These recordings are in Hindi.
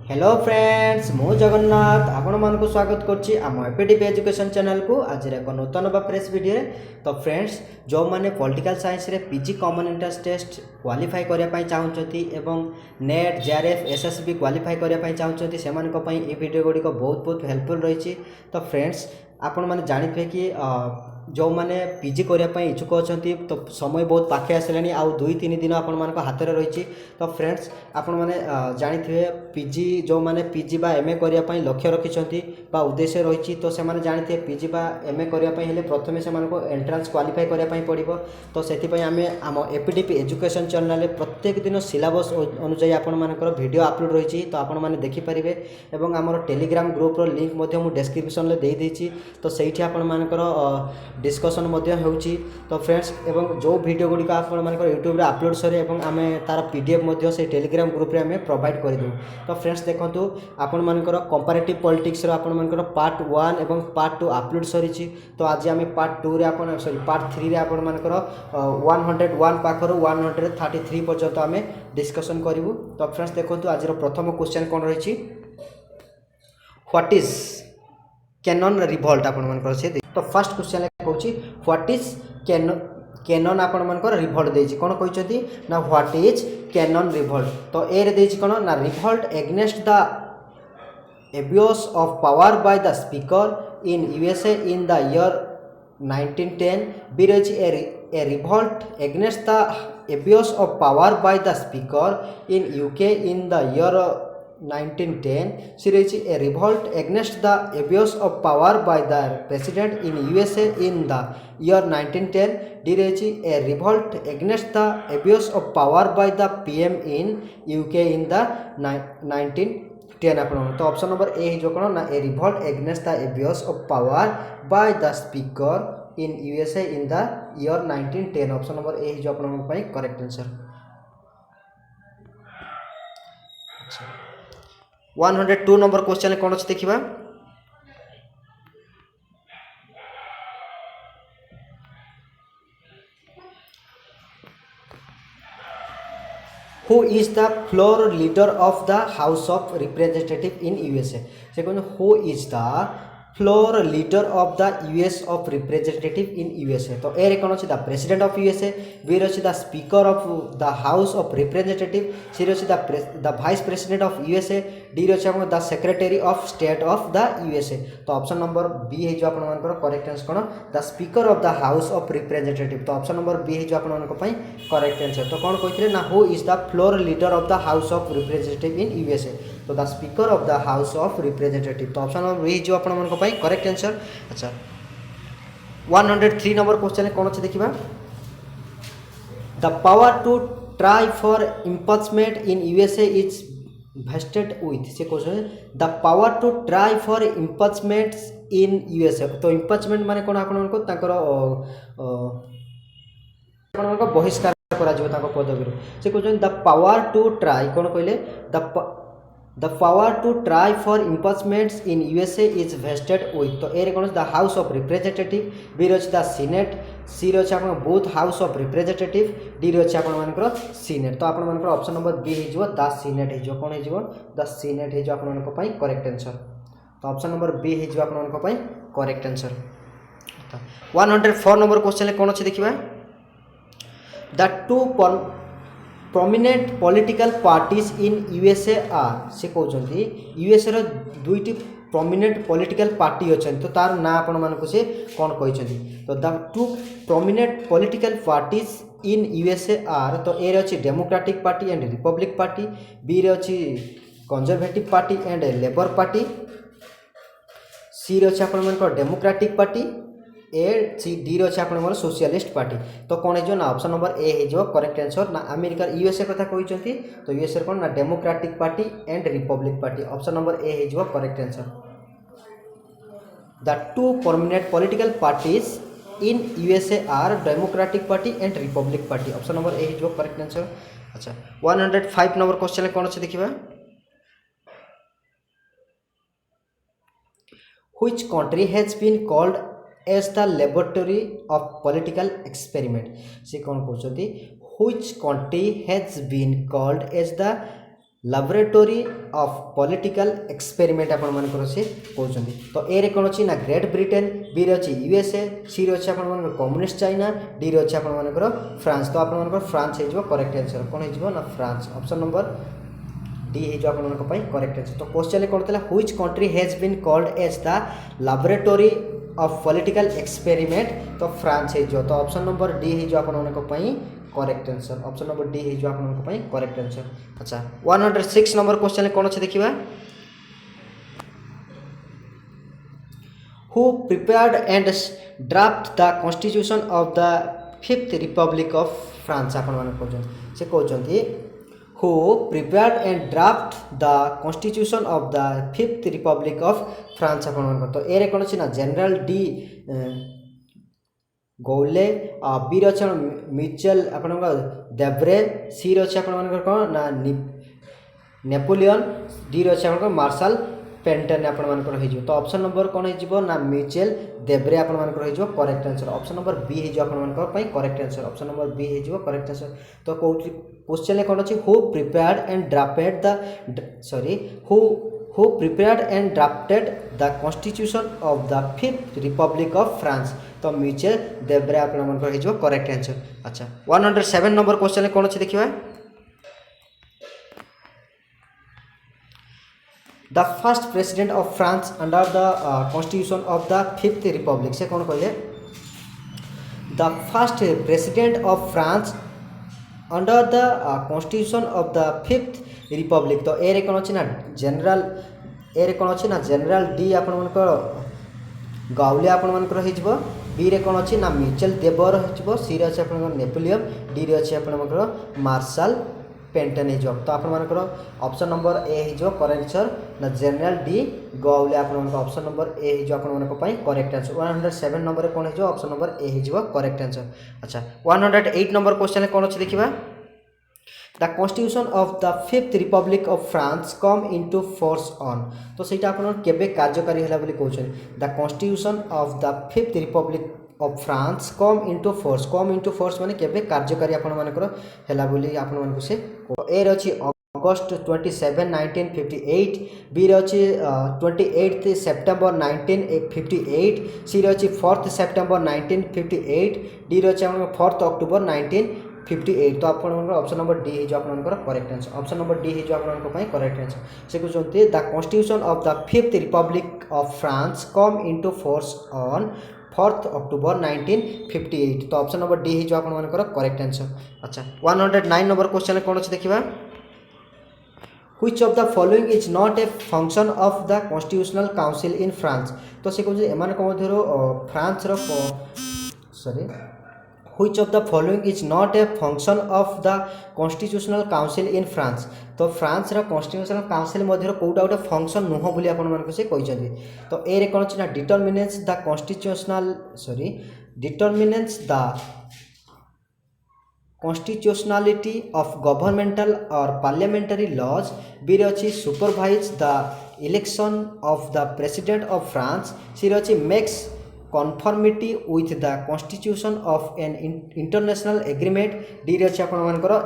हेलो फ्रेंड्स मु जगन्नाथ आपण मानक स्वागत करछि आम एपीडीपी एजुकेशन चैनल को आज एक नूतन बा फ्रेश वीडियो रे। तो फ्रेंड्स जो माने पॉलिटिकल साइंस रे PG common entrance test qualify करिया पई चाहउछथि एवं नेट जेआरएफ एसएसबी क्वालिफाई करिया पई चाहउछथि सेमान को पई ए वीडियो गुडी को बहुत हेल्पफुल रहिछि। तो फ्रेंड्स आपण माने जानिथे कि जो मैंने पीजी करने इच्छुक अच्छा तो समय बहुत पाखे आसलानी आउ 2-3 दिन आपण मान हाथ में रही। तो फ्रेंड्स आपण मैंने जानी पीजी जो मैंने पीजी बा एमए करने लक्ष्य रखिंट बा उद्देश्य रही तो से जानी पीजी बा एमए करने प्रथम से एंट्रांस क्वालिफाई करने पड़ो। तो से आम आम एपीडीपी एजुकेशन चैनल प्रत्येक दिन सिलेबस अनुजाई आपर वीडियो अपलोड रही तो आपण मैंने देखिपारे और आम टेलीग्राम ग्रुप लिंक मुझे डिस्क्रिप्शन में देदेछि। तो सही आपर डिस्कसन होउची। तो फ्रेंड्स एवं जो वीडियो गुड़ी आपण मानकर यूट्यूब रे अपलोड सरे एवं आमे तार पीडीएफ मध्य से टेलीग्राम ग्रुप रे आमे प्रोवाइड कर दउ। तो फ्रेंड्स देखंतु आपण मानकर कंपैरेटिव पॉलिटिक्स रो आपण मानकर पार्ट 1 एवं पार्ट 2 अपलोड सरीची। तो आज आमे पार्ट 2 रे आपण पार्ट 3 रे आपण मानकर 101 पाखरो 133 पर्यंत आमे डिस्कशन करिवु। तो फ्रेंड्स देखंतु आज रो प्रथम क्वेश्चन कोन रहिची, व्हाट इज कैनन रिवोल्ट आपण मानकर से। तो फर्स्ट क्वेश्चन कहूँ व्हाट इज कैनन आपण मानकर रिवोल्ट देछि कोन कहउछथि ना व्हाट इज कैनन रिवोल्ट। तो ए रे देछि कोन ना revolt against the abuse of power by the speaker in USA in the year 1910। B रही a revolt against the abuse of power by the speaker in UK in the year 1910। सी रही a revolt against the abuse of power by the president in USA in the year 1910। D रही a revolt against the abuse of power by the PM in UK in the 1910। तो ऑप्शन नंबर ए जो कौन ना a revolt against the abuse of power by the speaker in USA in the year 1910। Option number A जो आप करेक्ट आंसर। 102 नंबर क्वेश्चन कौन अच्छे देखा, Who is the floor leader of the House of Representatives in USA। से कहते who is the floor leader of the US of Representative in USA। तो ए कौन अच्छे the president of USA, B रही the speaker of the house of representative, C रही the vice president of USA, D रही the secretary of state of the USA. तो ऑप्शन नंबर बी है जो आप करेक्ट आंसर कौन the speaker of the house of representative. तो ऑप्शन नंबर बी है जो आप करेक्ट आंसर। तो कौन कहते ना who is the floor leader of the house of representative in USA, तो the speaker of the house of representative. तो ऑप्शन नंबर बी जो आप करेक्ट आंसर। अच्छा 103 नंबर क्वेश्चन कौन अच्छे देखा, the power to try for impeachment in USA is vested with। से question the power to try for impeachment in USA. तो इम्पीचमेंट माने कौन आपको बहिष्कार करा पदवी से कहते द पावर टू ट्राई कौन कहले the power to try for impeachments in USA is vested with. तो ए कौन the house of representative, B रही द सीनेट, सी रही आप both house of representative, D रही आप सीनेट। तो आप ऑप्शन नंबर बी हो द सीनेट हो कौन हो द सीनेट हो आप करेक्ट आंसर। तो ऑप्शन नंबर बी हो आप करेक्ट आंसर। 104 नंबर क्वेश्चन कौन अच्छे देखा, the two prominent political parties in USA are। से कहते यूएसए रो दुईटी prominent political party अच्छा तो तार ना आपण मानक से कौन कहते। तो the two prominent political parties in USA are। तो ए रे Democratic Party and Republic Party, B रे Conservative Party and Labour Party, C रे आप डेमोक्रेटिक पार्टी, ए सी डी रही आप सोशलिस्ट पार्टी। तो कौन हो ना ऑप्शन नंबर ए हो करेक्ट आंसर ना अमेरिका यूएसए कथा कहते। तो यूएसए कौन ना Democratic Party and Republic Party. Option number A हो correct answer. The two permanent political parties in USA are Democratic Party and Republic Party. Option number A हो करेक्ट आंसर। अच्छा 105 नंबर क्वेश्चन कौन अच्छे देखा, which country has been called as the laboratory of political experiment. से कौन कहते which country has been called as the laboratory of political experiment ଆପଣମାନଙ୍କର ସେ କହୁଛନ୍ତି। ତ ଏରେ କ'ଣ ଅଛି ନା ଗ୍ରେଟ୍ ବ୍ରିଟେନ୍, ବିରେ ଅଛି ୟୁଏସ୍ଏ, ସିରେ ଅଛି ଆପଣମାନଙ୍କର କମ୍ୟୁନିଷ୍ଟ ଚାଇନା, ଡିରେ ଅଛି ଆପଣମାନଙ୍କର ଫ୍ରାନ୍ସ। ତ ଆପଣମାନଙ୍କର ଫ୍ରାନ୍ସ ହେଇଯିବ କରେକ୍ଟ ଆନ୍ସର। କ'ଣ ହେଇଯିବ ନା ଫ୍ରାନ୍ସ। ଅପସନ୍ ନମ୍ବର ଡି ହେଇଯିବ ଆପଣମାନଙ୍କ ପାଇଁ କରେକ୍ଟ ଆନ୍ସର। ତ କ୍ୱେଶ୍ଚନରେ କ'ଣ ଥିଲା which country hedge bin called age the laboratory of political experiment. ତ ଫ୍ରାନ୍ସ ହେଇଯିବ। ତ ଅପସନ୍ ନମ୍ବର ଡି ହେଇଯିବ ଆପଣମାନଙ୍କ ପାଇଁ correct answer. Option number D हो जो आपन को करेक्ट आंसर। अच्छा 106 नंबर क्वेश्चन कौन अच्छे देखिए who prepared and draft the constitution of the fifth Republic of France. आपन से कहते who prepared and draft the constitution of the fifth Republic of France. आपन तो ए कौन अच्छे ना जनरल डी गौले, बी रही मिचेल आपण देब्रे, सी रही आप कौन ना नेपोलियन, डी रही आप मार्शल पेंटन आपर हो। तो ऑप्शन नंबर कौन हो ना मिचेल देब्रे आपर हो correct answer. Option number B हो correct answer. Option number B हो करेक्ट आंसर। तो क्वेश्चन कौन अच्छी who prepared and drafted the who prepared and drafted the constitution of the fifth republic of France। तो मिचेल देब्रे आप करेक्ट आंसर। अच्छा 107 नंबर क्वेश्चन कौन अच्छे देखिए the first president of France under the constitution of the fifth Republic. से कौन कहले the first president of France under the constitution of the fifth Republic. तो ए कौन अच्छी ना जनरल ए कौन अच्छी ना जनरल डी आपण गाउले आपर हो, बी रे कौन अच्छी ना मिचेल देबर हो, सी रे अच्छे आप नेपोलियन, डी रे अच्छे आप मार्शल पेंटन हो। तो आपर ऑप्शन नंबर ए हो करेक्ट आंसर ना जनरल डी गाउले आप ऑप्शन नंबर ए हो आप करेक्ट आंसर। 107 नंबर कौन हो ऑप्शन नंबर ए हो करेक्ट आंसर। अच्छा 108 नंबर क्वेश्चन कौन अच्छे देखिए the constitution of the fifth Republic of France come into force on. तो सहीटा आप केबे कार्यकारी है बोली कहते the constitution of the fifth Republic of France come into force माने केबे कार्यकारी आपला बोली आपको से ए रही अगस्ट 27 1958, बी रही 28 सेप्टेम्बर 1958, सी रही 4 सेप्टेम्बर 1958, डी रही 4 अक्टोबर 1958। तो आप ऑप्शन नंबर डी हो correct answer. Option number D हो आप करेक्ट आंसर। से कहते the constitution of the fifth Republic of France come into force on 4 October 1958। तो ऑप्शन नंबर डी हो आप करेक्ट आंसर। अच्छा 109 नंबर क्वेश्चन कौन अच्छे देखिए Which of the following is not a function of the constitutional council in France। तो से कहते एम France Which of the following is not a function of the constitutional council in France। तो फ्रांस कॉन्स्टिट्यूशनल काउंसिल मध्य कौटा गोटे फंक्शन नुह बोली आपको से कहते। तो ए कौन अच्छे ना determinates the constitutional determinates the constitutionality of governmental or parliamentary laws, B रही supervise the election of the president of France, C रही makes conformity with the constitution of an international agreement, D रही आप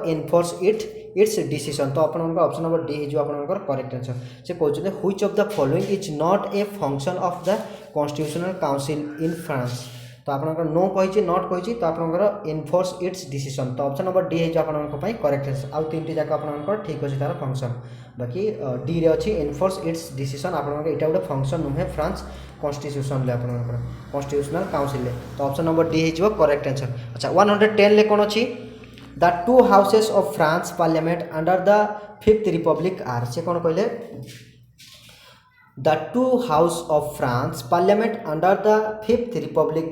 enforce its decision। तो आप ऑप्शन नंबर डी हो आप करेक्ट आंसर। से कहते हैं which of the following is not a function of the constitutional council in France। तो आप नो कही नॉट कही तो आप इनफोर्स इट्स डिसीजन। तो ऑप्शन नंबर डी है आप करेक्ट आंसर। आउ तीन जाक आप ठीक अच्छे तार फंक्शन बाकी डी रे अच्छी इनफोर्स इट्स डिसीजन आप यहाँ गोटे फंक्शन नुहे फ्रांस कॉन्स्टिट्यूशन आप कॉन्स्टिट्यूशनल काउंसिल। तो ऑप्शन नंबर डी हो करेक्ट आंसर। अच्छा 110 कौन अच्छी the two houses of France parliament under the fifth republic are. से कौन कहले the two house of France parliament under the fifth republic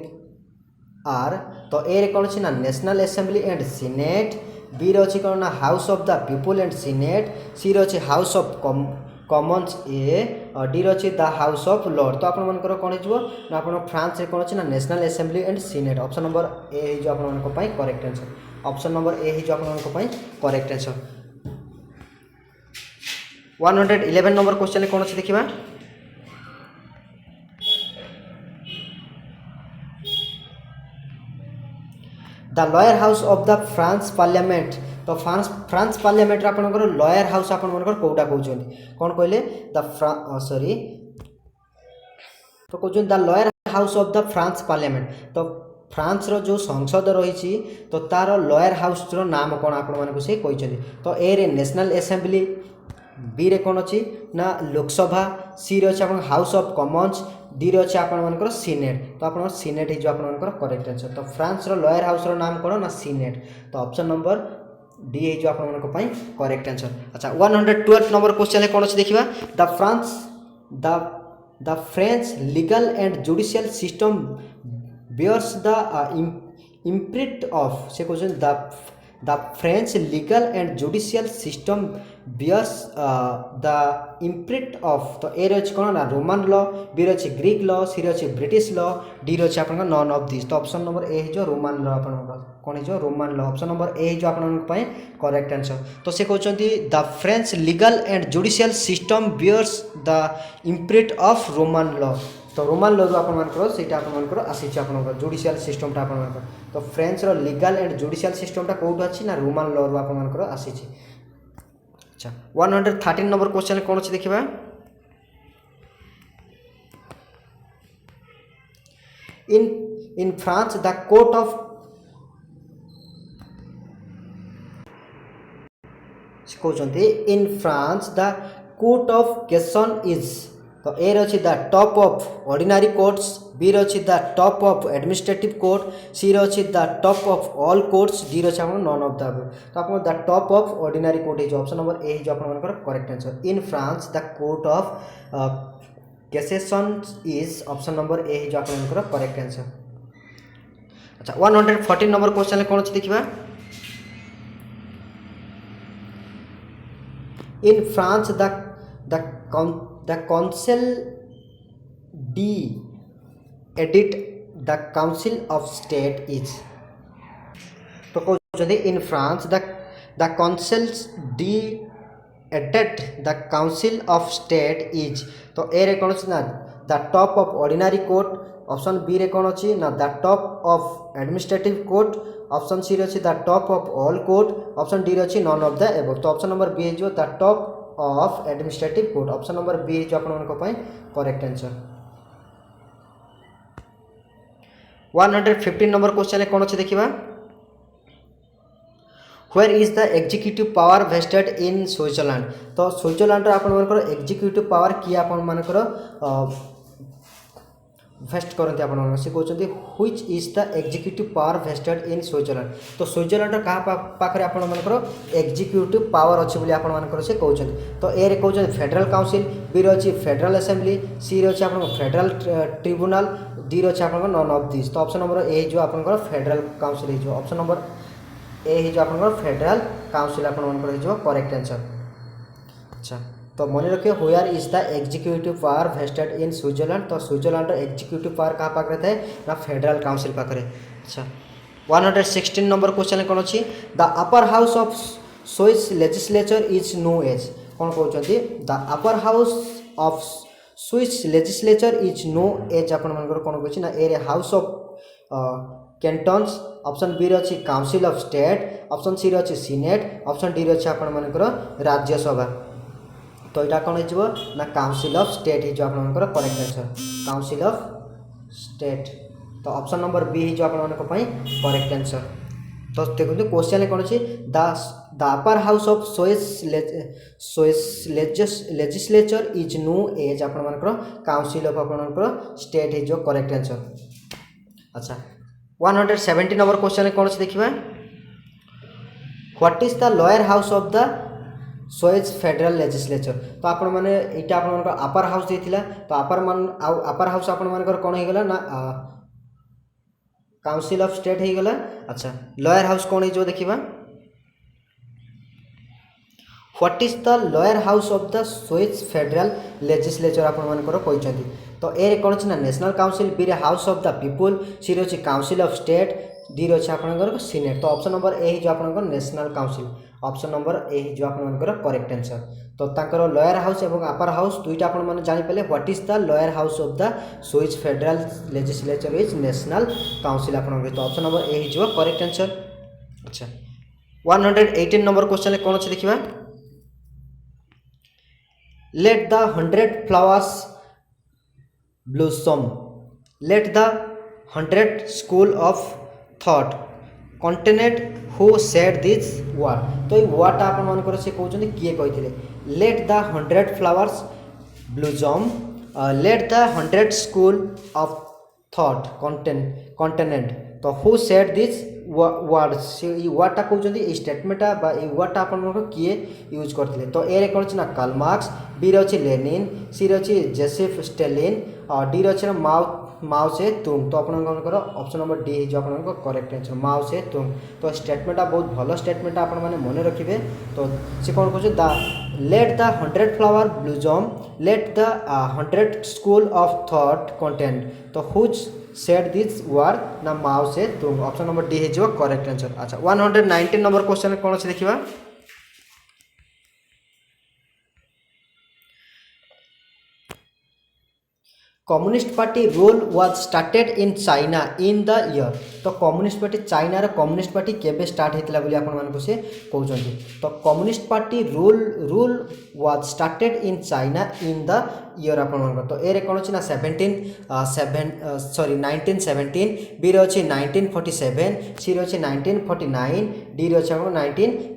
are. तो ए कौन अच्छी ना national assembly and senate, B रही कौन ना house of the people and senate, C रही house of commons A, D रही द हाउस ऑफ लॉर्ड। तो आपर कौन हो आप फ्रांस कौन अच्छी ना national assembly and senate. Option number A हो आप correct answer. Option number A हो आप करेक्ट आंसर। 111 नंबर क्वेश्चन कौन अच्छे देखिए the lower house of the France parliament. तो फ्रांस पार्लियामेंट आपनकर लॉयर हाउस आपनकर कोटा कहउछन कोन कहले द सॉरी तो कहउछन the lower house of the France parliament. तो फ्रांस रो जो संसद रही तो तार लॉयर हाउस रो नाम कौन आपण से कहते। तो ए रे नेशनल असेंबली, बी रे कौन अच्छी ना लोकसभा, सी रे अच्छे आप हाउस ऑफ कॉमन्स, डी रे अच्छे आपर सीनेट। तो आप सीनेट हो आपर करेक्ट आंसर। तो फ्रांस रो लॉयर हाउस रो नाम कौन ना सीनेट। तो ऑप्शन नंबर डी हो आप करेक्ट आंसर। अच्छा 112 नंबर क्वेश्चन कौन अच्छे देखा the French legal and judicial system bears the imprint of से question the French legal and judicial system bears the imprint of। तो ए रही कौन ना रोमान लॉ, बी रही ग्रीक लॉ, सी रही ब्रिटिश लॉ, डी रही आप नन ऑफ दिस। तो ऑप्शन नंबर ए हो रोमान लॉ आप कौन हो Roman law. Option number A हो आप करेक्ट आंसर। तो से कहते the French legal and judicial system bears the imprint of Roman law. तो रोमान लॉ आपंकर आसी जुडिशियल सिस्टमटा आप। तो फ्रेंच रो लीगल एंड जुडिशियल सिस्टमटा कौट अच्छी ना रोमान लॉ आपंकर आसी। अच्छा 113 नंबर क्वेश्चन कौन अच्छे देखा in France the court of कहते in France the court of cassation is. तो ए रही the top of ordinary courts, B रही the top of administrative court, C रही the top of all courts, D रही आप नन ऑफ द। तो आप the top of ordinary court हो ऑप्शन नंबर ए हो आप correct answer. In France the court of cassation is option number A हो आप करेक्ट आंसर। अच्छा 114 नंबर क्वेश्चन कौन अच्छे देखा in France the council D edit the council of state is। तो कहते in France the councils D edit the council of state is। तो ए रे कौन ना the top of ordinary court, option B रे कौन अच्छी ना the top of administrative court, option C रही the top of all court, option D रही नन ऑफ द एबव। तो ऑप्शन नंबर बी हो the top of administrative court. Option number B जो आप करेक्ट आंसर। 115 नंबर क्वेश्चन कौन अच्छे देखा where is the executive power vested in Switzerland. तो स्विट्जरलैंड आप एग्जीक्यूटिव पावर किए आपर वेस्ट करते आप से कहते which is the executive power vested in Switzerland. तो स्विट्जरलैंड क्या पाखे आपर एग्जीक्यूटिव पावर अच्छे बोली आपर से कहते। तो ए रे कहते फेडरल काउंसिल, बी रही फेडरल असेंबली, सी रही आप फेडरल ट्रिब्यूनल, डी रही आप नन ऑफ दिस। तो ऑप्शन नंबर ए जो आप फेडरल काउंसिल हो ऑप्शन नंबर ए जो आप फेडरल काउंसिल आप करेक्ट आंसर। अच्छा तो मन रखिए where is the executive power vested in Switzerland. तो स्विट्जरलैंड एग्जीक्यूटिव पावर क्या पाखे थाए ना फेडरल काउंसिल पाखे। अच्छा 116 नंबर क्वेश्चन कौन अच्छी the upper house of Swiss legislature is known as. कौन कहते the upper house of Swiss legislature is known as आप कौन कहते ना A house of cantons, option B रही council of state, option C रही सीनेट, ऑप्शन डी रही आप राज्यसभा। तो यहाँ कौन हो ना काउंसिल ऑफ स्टेट हो आप correct answer council of state. तो ऑप्शन नंबर बी हो आप करेक्ट आंसर। तो देखो क्वेश्चन कौन अच्छी the upper house of Swiss legislature is known as आप काउंसिल ऑफ आप स्टेट हो करेक्ट आंसर। अच्छा 170 नंबर क्वेश्चन कौन अच्छे देखा what is the lower house of the Swiss federal legislature. तो आपण मैंने यहाँ आप अपर हाउस देता तो अपर हाउस आपण कौन होगा ना काउंसिल ऑफ स्टेट हो गला। अच्छा लॉयर हाउस कौन हो देखा what is the lower house of the Swiss federal legislature आपंकर कहते। तो ए कौन अच्छे ना नेशनल काउंसिल, बी रे हाउस ऑफ द पीपुल, सी रही काउंसिल ऑफ स्टेट, डी रही आप सीनेट। तो ऑप्शन नंबर ए जो आप national council option number A जो आपंकर करेक्ट आंसर। तो तांकर लॉयर हाउस और अपर हाउस दुईटा आप जानीपारे what is the lower house of the Swiss federal legislature is national council आप। तो ऑप्शन नंबर ए जो करेक्ट आंसर। अच्छा 118 नंबर क्वेश्चन कौन अच्छे देखा let the 100 flowers blossom let the 100 school of thought contend who said this word तो ये वर्डटा आपण मानकर से कहते किए कहते let the 100 flowers blossom let the 100 school of thought contend तो हु सेड दिस वर्ड वर्डटा कहते स्टेटमेंटा वर्डटा आप किए यूज करते तो ए कौन अच्छे ना कार्ल मार्क्स बी रे अच्छे लेनिन सी रे अच्छे जोसेफ स्टालिन और डी रे अच्छे माओ से तुंग तो आपंकर ऑप्शन नंबर डी जो आप करेक्ट आंसर माओ से तुंग तो स्टेटमेंटा बहुत भल स्टेटमेंटा आप मन रखिए तो सी कौन कहे the let the 100 flower blossom let the 100 school of thought contend तो हुज सेड दिस वर्ड ना Mao Tse Tung option number D हो करेक्ट आंसर। अच्छा 119 नंबर क्वेश्चन कौन अच्छे देखा communist party rule was started in China in the year तो कम्युनिस्ट पार्टी चाइनार कम्युनिस्ट पार्टी केबे स्टार्ट होता बोली आपण से कहते तो communist party rule was started in China in the year आपण तो ए कौन अच्छे ना 1917 बी रे अच्छे 1947 सी रे अच्छे 1949 डी रे अच्छे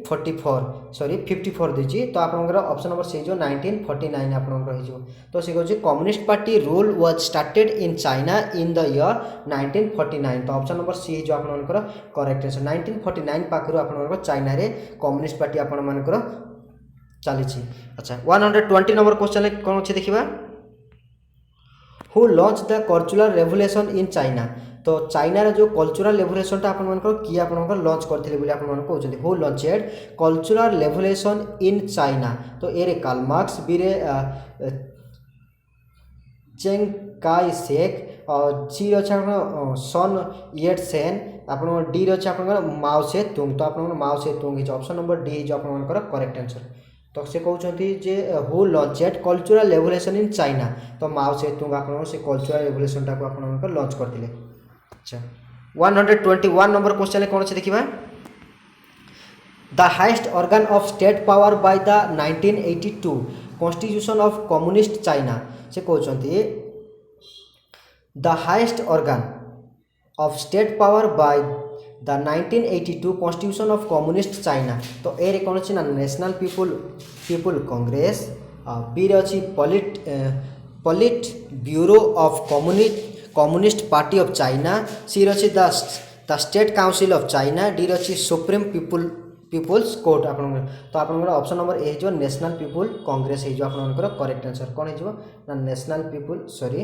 54 देजी तो आपंकर ऑप्शन नंबर सी जो 1949 आपंकर तो सी कहे communist party rule was started in China in the year 1949 तो ऑप्शन नंबर सी जो आपंकर करेक्ट आंसर 1949 पाखु आप चाइना रे कम्युनिस्ट पार्टी आपंकर चली। अच्छा 120 नंबर क्वेश्चन कौन अच्छे देखा who launch the cultural revolution in China तो चाइनार जो कल्चरल रेवोल्यूशनटा आपंकर किए आपंकर लॉन्च करते कहते who launched cultural revolution in China तो ए कार्ल मार्क्स बी रे चेंग काई शेक और सी अच्छे सन येट सेन आप डी रे अच्छे माओ से तुंग तो आप माओ Tse Tung option number D जो आपंकर करेक्ट आंसर तो से कहते जे who launched cultural revolution in China तो माओ से तुंग आप से कल्चरल रेवोल्यूशनटा को आप लॉन्च करते। अच्छा 121 नंबर क्वेश्चन कौन अच्छे देखा the highest organ of state power by the 1982 constitution of communist China से कहते the highest organ of state power by the 1982 constitution of communist China तो ए कौन अच्छे ना नेशनल पीपुल कांग्रेस बी रे अच्छी politburo of communist party of China C रे अच्छी the state council of China D रे अच्छी सुप्रीम पीपुल्स कोर्ट आप तो आप ऑप्शन नंबर ए जो नेशनल पीपुल कांग्रेस हो आपंकर करेक्ट आंसर कौन हो नेशनल पीपुल सॉरी